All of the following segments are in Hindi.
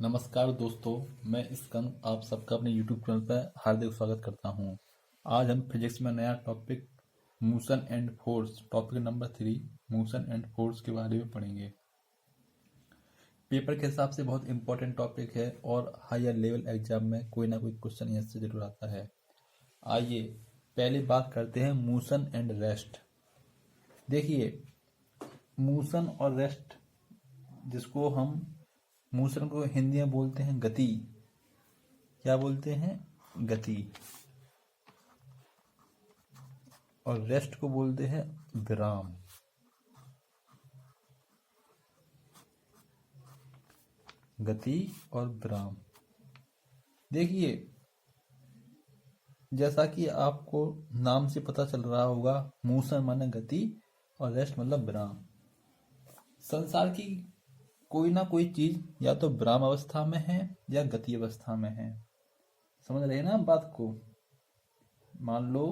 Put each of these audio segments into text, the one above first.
नमस्कार दोस्तों, मैं स्कंद आप सबका अपने YouTube चैनल पर हार्दिक स्वागत करता हूं। आज हम फिजिक्स में नया topic motion and force topic number 3 motion and force के बारे में पढ़ेंगे। पेपर के हिसाब से बहुत इंपॉर्टेंट टॉपिक है और हायर लेवल एग्जाम में कोई ना कोई क्वेश्चन इससे जरूर आता है। आइए पहले बात करते हैं मोशन एंड रेस्ट। देखिए, मोशन और रेस्ट, जिसको हम मोशन को हिंदी में बोलते हैं गति। क्या बोलते हैं? गति। और रेस्ट को बोलते हैं विराम। गति और विराम। देखिए, जैसा कि आपको नाम से पता चल रहा होगा, मोशन माने गति और रेस्ट मतलब विराम। संसार की कोई ना कोई चीज या तो विराम अवस्था में है या गति अवस्था में है। समझ रहे हैं ना बात को? मान लो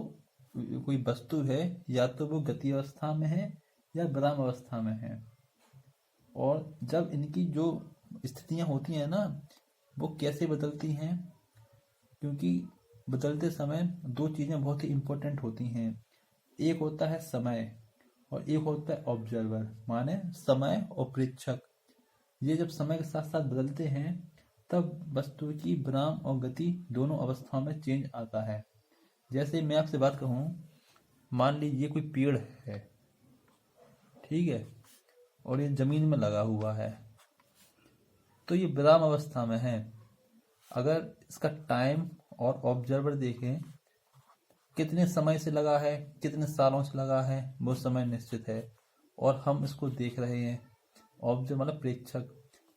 कोई वस्तु है, या तो वो गति अवस्था में है या विराम अवस्था में है। और जब इनकी जो स्थितियां होती हैं ना, वो कैसे बदलती हैं? क्योंकि बदलते समय दो चीजें बहुत ही इंपॉर्टेंट होती हैं। एक होता है समय और एक होता है ऑब्जर्वर, माने समय और प्रेक्षक। ये जब समय के साथ साथ बदलते हैं तब वस्तु की विराम और गति दोनों अवस्थाओं में चेंज आता है। जैसे मैं आपसे बात कहूँ, मान लीजिए कोई पेड़ है, ठीक है, और ये जमीन में लगा हुआ है, तो ये विराम अवस्था में है। अगर इसका टाइम और ऑब्जर्वर देखें, कितने समय से लगा है, कितने सालों से लगा है, वो समय निश्चित है और हम इसको देख रहे हैं। ऑब्जर्वर मतलब प्रेक्षक।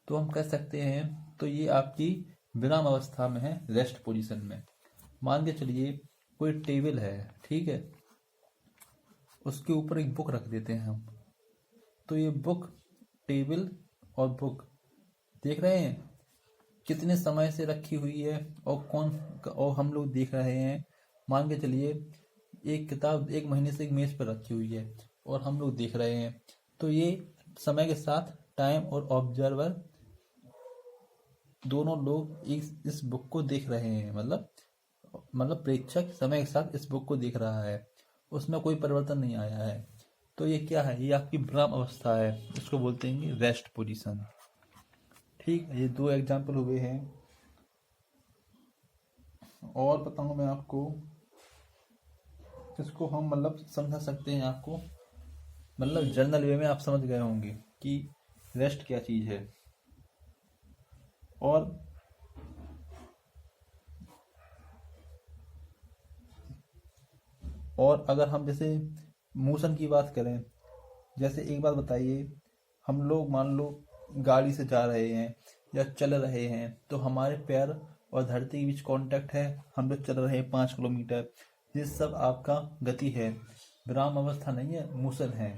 तो हम कह सकते हैं तो ये आपकी विराम अवस्था में है, रेस्ट पोजीशन में। मान के चलिए कोई टेबल है, ठीक है, उसके ऊपर एक बुक रख देते हैं हम। तो ये बुक, टेबल और बुक देख रहे हैं कितने समय से रखी हुई है और हम लोग देख रहे हैं। मान के चलिए एक किताब 1 महीने से एक मेज पर रखी हुई है और हम लोग देख रहे हैं। तो ये समय के साथ टाइम और ऑब्जर्वर दोनों लोग इस बुक को देख रहे हैं। मतलब प्रेक्षक समय के साथ इस बुक को देख रहा है, उसमें कोई परिवर्तन नहीं आया है। तो ये क्या है? ये आपकी विराम अवस्था है, इसको बोलते हैं रेस्ट पोजीशन। ठीक है, ये 2 एग्जाम्पल हुए हैं। और बताऊं मैं आपको, इसको हम समझा सकते हैं। आपको जनरल वे में आप समझ गए होंगे कि रेस्ट क्या चीज है। और अगर हम जैसे मोशन की बात करें, जैसे एक बात बताइए, हम लोग मान लो गाड़ी से जा रहे हैं या चल रहे हैं, तो हमारे पैर और धरती के बीच कांटेक्ट है, हम लोग चल रहे हैं 5 किलोमीटर। ये सब आपका गति है, विराम अवस्था नहीं है, मोशन है।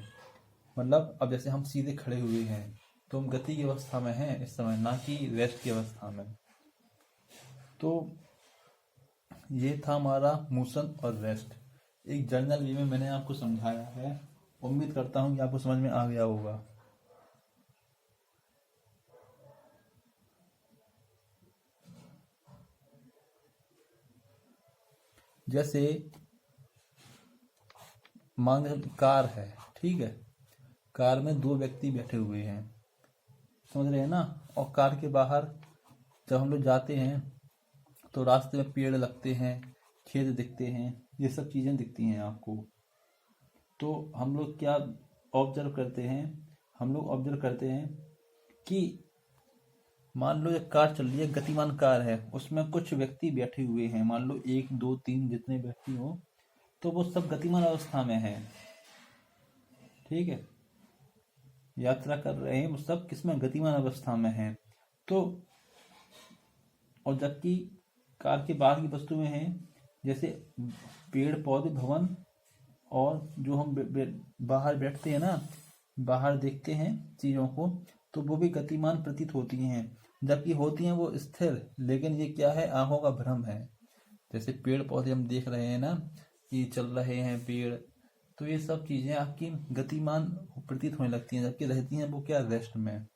अब जैसे हम सीधे खड़े हुए हैं तो हम गति की अवस्था में हैं इस समय, ना कि रेस्ट की अवस्था में। तो ये था हमारा मोशन और रेस्ट। एक जर्नल वे में मैंने आपको समझाया है, उम्मीद करता हूँ कि आपको समझ में आ गया होगा। जैसे मान कार है, ठीक है, कार में 2 व्यक्ति बैठे हुए हैं, समझ रहे हैं ना। और कार के बाहर जब हम लोग जाते हैं तो रास्ते में पेड़ लगते हैं, खेत दिखते हैं, ये सब चीजें दिखती हैं आपको। तो हम लोग क्या ऑब्जर्व करते हैं? हम लोग ऑब्जर्व करते हैं कि मान लो एक कार चल रही है, गतिमान कार है, उसमें कुछ व्यक्ति बैठे हुए हैं, मान लो 1 2 3 जितने व्यक्ति हो, तो वो सब गतिमान अवस्था में है, ठीक है, यात्रा कर रहे हैं, वो सब किसमें? गतिमान अवस्था में है। तो और जबकि कार के बाहर की वस्तुएं हैं, जैसे पेड़ पौधे, भवन, और जो हम बाहर बैठते हैं ना, बाहर देखते हैं चीजों को, तो वो भी गतिमान प्रतीत होती हैं। जबकि होती हैं वो स्थिर, लेकिन ये क्या है? आंखों का भ्रम है। जैसे पेड़ पौधे हम देख रहे हैं ना कि चल रहे हैं पेड़, तो ये सब चीजें आपकी गतिमान प्रतीत होने लगती हैं, जबकि रहती हैं वो क्या? रेस्ट में।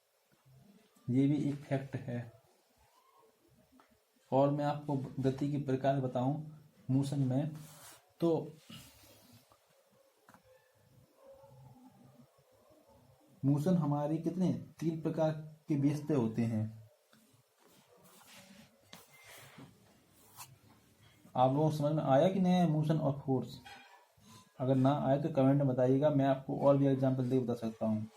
ये भी एक फैक्ट है। और मैं आपको गति के प्रकार बताऊं मोशन में, तो मोशन हमारे कितने 3 प्रकार के बेस पे होते हैं। आप लोगों को समझ में आया कि नहीं आया मोशन और फोर्स? अगर ना आए तो कमेंट में बताइएगा, मैं आपको और भी एग्जांपल दे बता सकता हूँ।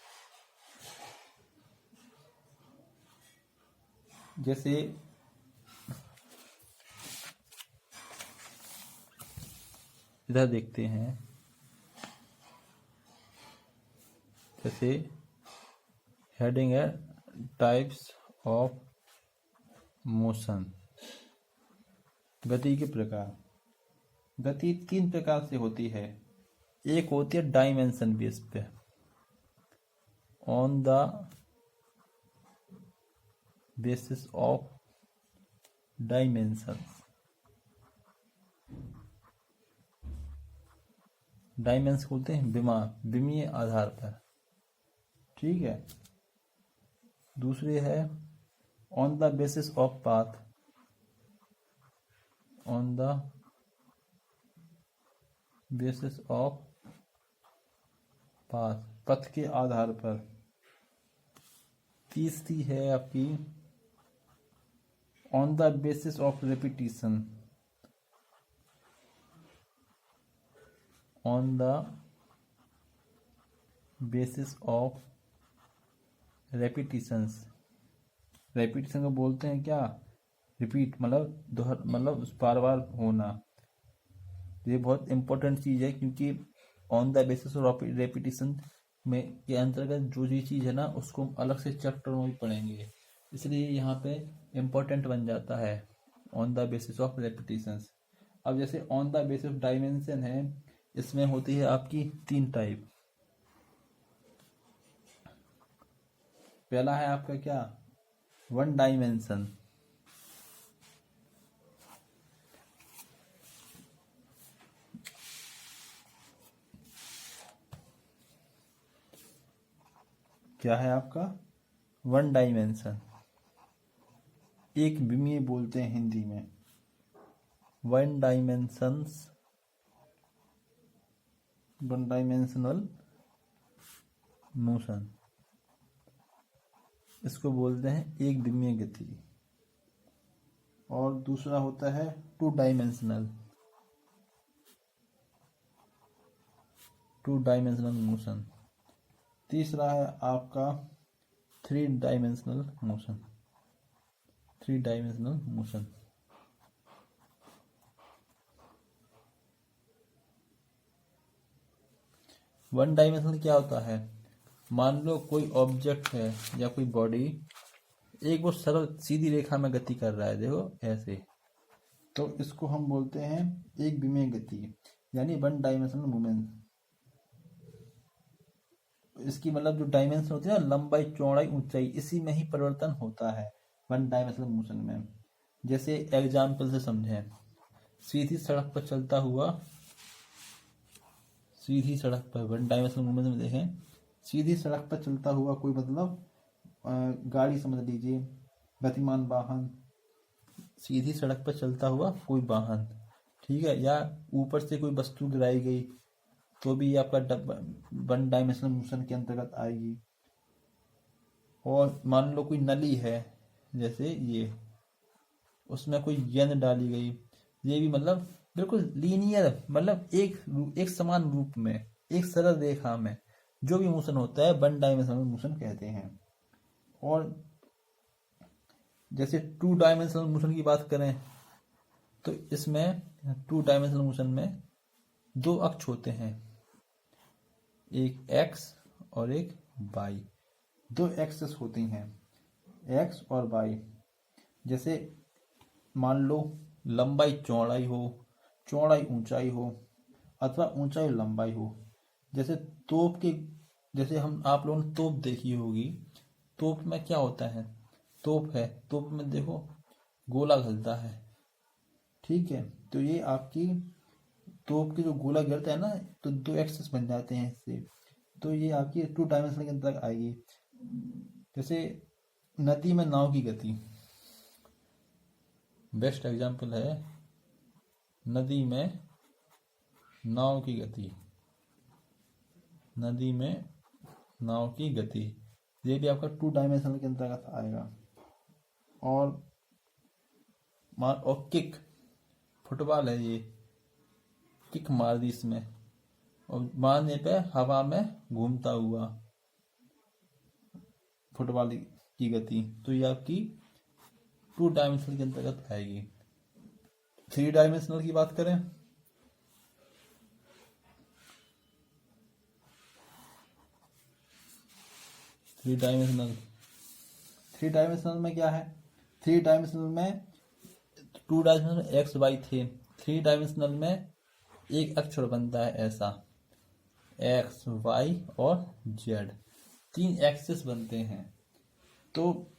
जैसे इधर देखते हैं, जैसे हेडिंग है टाइप्स ऑफ मोशन, गति के प्रकार। गति 3 प्रकार से होती है। एक होती है डायमेंशन बेस पे, on the basis of dimensions. Dimension बोलते हैं विमीय आधार पर, ठीक है। दूसरे है on the basis of path, on the basis of path, पथ के आधार पर। तीसरी है आपकी on the basis of repetition, on the basis of repetitions. Repetition को बोलते हैं क्या, रिपीट, मतलब दोहर, मतलब बार बार होना। ये बहुत इंपॉर्टेंट चीज़ है, क्योंकि on the basis of repetition में के अंतर्गत जो भी चीज़ है ना, उसको हम अलग से चैप्टर में भी पढ़ेंगे, इसलिए यहाँ पे इम्पोर्टेंट बन जाता है on the basis of repetitions. अब जैसे on the basis of dimension है, इसमें होती है आपकी 3 टाइप। पहला है आपका क्या, 1 डायमेंशन। क्या है आपका 1 डायमेंशन, एक विमीय बोलते हैं हिंदी में, 1 डायमेंशंस, 1 डायमेंशनल मोशन, इसको बोलते हैं एक विमीय गति। और दूसरा होता है 2 डायमेंशनल, 2 डायमेंशनल मोशन। तीसरा है आपका 3 dimensional motion, 3 dimensional motion. One dimensional क्या होता है, मान लो कोई ऑब्जेक्ट है या कोई बॉडी, एक वो सरल सीधी रेखा में गति कर रहा है, देखो ऐसे, तो इसको हम बोलते हैं एक विमीय गति, यानी 1 डायमेंशनल मूवमेंट। इसकी मतलब जो डायमेंशन होती है ना, लंबाई चौड़ाई ऊंचाई, इसी में ही परिवर्तन होता है 1 डायमेंशनल मोशन में। जैसे एग्जाम्पल से समझें, सीधी सड़क पर चलता हुआ, सीधी सड़क पर 1 डायमेंशनल मूवमेंट में देखें, सीधी सड़क पर चलता हुआ कोई, मतलब गाड़ी समझ लीजिए, गतिमान वाहन, सीधी सड़क पर चलता हुआ कोई वाहन, ठीक है, या ऊपर से कोई वस्तु गिराई गई, तो भी आपका 1 डायमेंशनल मोशन के अंतर्गत आएगी। और मान लो कोई नली है, जैसे ये, उसमें कोई गेंद डाली गई, ये भी मतलब बिल्कुल लीनियर, मतलब एक समान रूप में, एक सरल रेखा में जो भी मोशन होता है 1 डायमेंशनल मोशन कहते हैं। और जैसे 2 डायमेंशनल मोशन की बात करें, तो इसमें 2 डायमेंशनल मोशन में 2 अक्ष होते हैं, एक एक्स और एक वाई, 2 एक्सेस होती हैं, एक्स और वाई। जैसे मान लो लंबाई चौड़ाई हो, चौड़ाई ऊंचाई हो, अथवा ऊंचाई लंबाई हो। जैसे तोप के, जैसे आप लोगों ने तोप देखी होगी, तोप में क्या होता है, तोप है, तोप में देखो गोला घलता है, ठीक है, तो ये आपकी तोप की जो गोला गिरता है ना, तो 2 एक्सेस बन जाते हैं इससे, तो ये आपकी 2 डायमेंशन के अंदर आएगी। जैसे नदी में नाव की गति, बेस्ट एग्जाम्पल है नदी में नाव की गति। नदी में नाव की गति, ये भी आपका 2 डायमेंशनल के अंतर्गत आएगा। और किक, फुटबॉल है ये, किक मार दी इसमें और मारने पे हवा में घूमता हुआ फुटबॉल की गति, तो ये आपकी 2 डायमेंशनल के अंतर्गत आएगी। 3 डायमेंशनल की बात करें, थ्री डायमेंशनल में क्या है? 3 डायमेंशनल में 2 डायमेंशनल में एक्स वाई थे, 3 डायमेंशनल में एक अक्षर बनता है ऐसा, एक्स वाई और जेड, 3 एक्सिस बनते हैं। तो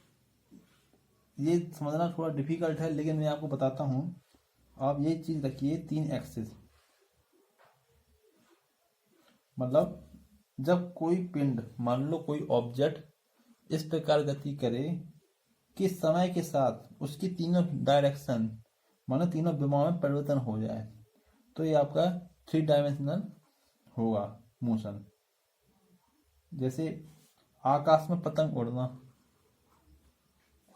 ये समझना थोड़ा डिफिकल्ट है, लेकिन मैं आपको बताता हूँ। आप ये चीज रखिए, 3 एक्सिस मतलब जब कोई पिंड, मान लो कोई ऑब्जेक्ट इस प्रकार गति करे कि समय के साथ उसकी तीनों डायरेक्शन, मानो तीनों विमाओं में परिवर्तन हो जाए, तो ये आपका 3 डायमेंशनल होगा मोशन। जैसे आकाश में पतंग उड़ना,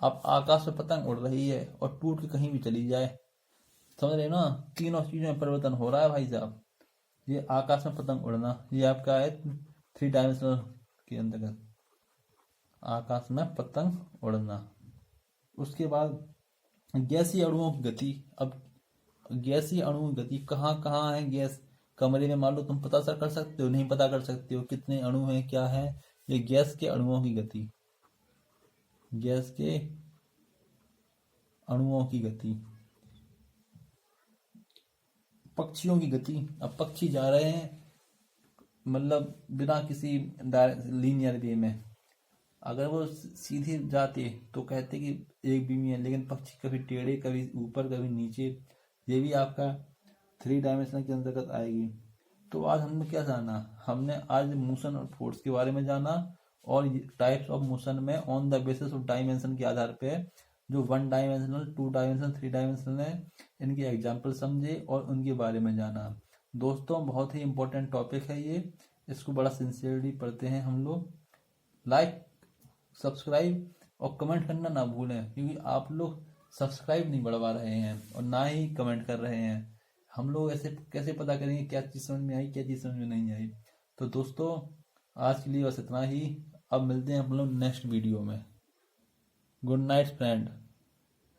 अब आकाश में पतंग उड़ रही है और टूट के कहीं भी चली जाए, समझ रहे ना, तीनों चीजों में परिवर्तन हो रहा है भाई साहब। ये आकाश में पतंग उड़ना, ये आपका है 3 डायमेंशनल के अंतर्गत, आकाश में पतंग उड़ना। उसके बाद गैसीय अणुओं की गति। अब गैसीय अणुओं की गति कहाँ कहाँ है? गैस कमरे में मान लो तुम पता कर सकते हो? नहीं पता कर सकते हो कितने अणु हैं, क्या है। ये गैस के अणुओं की गति, गैस के अणुओं की गति। पक्षियों की गति, अब पक्षी जा रहे हैं मतलब बिना किसी लीनियर वे में, अगर वो सीधे जाते तो कहते कि एक बीमी है, लेकिन पक्षी कभी टेढ़े, कभी ऊपर, कभी नीचे, ये भी आपका 3 डायमेंशन के अंतर्गत आएगी। तो आज हमने क्या जाना? हमने आज मोशन और फोर्स के बारे में जाना, और टाइप्स ऑफ मोशन में on the basis of dimension के आधार पे जो 1 डायमेंशनल, 2 डायमेंशनल, 3 डायमेंशनल है, इनके एग्जाम्पल समझे और उनके बारे में जाना। दोस्तों बहुत ही इंपॉर्टेंट टॉपिक है ये, इसको बड़ा सिंसियरली पढ़ते हैं हम लोग। लाइक, सब्सक्राइब और कमेंट करना ना भूलें, क्योंकि आप लोग सब्सक्राइब नहीं बढ़वा रहे हैं और ना ही कमेंट कर रहे हैं। हम लोग ऐसे कैसे पता करेंगे क्या चीज़ समझ में आई, क्या चीज़ समझ में नहीं आई। तो दोस्तों आज के लिए बस इतना ही, अब मिलते हैं हम लोग नेक्स्ट वीडियो में। Good night friend.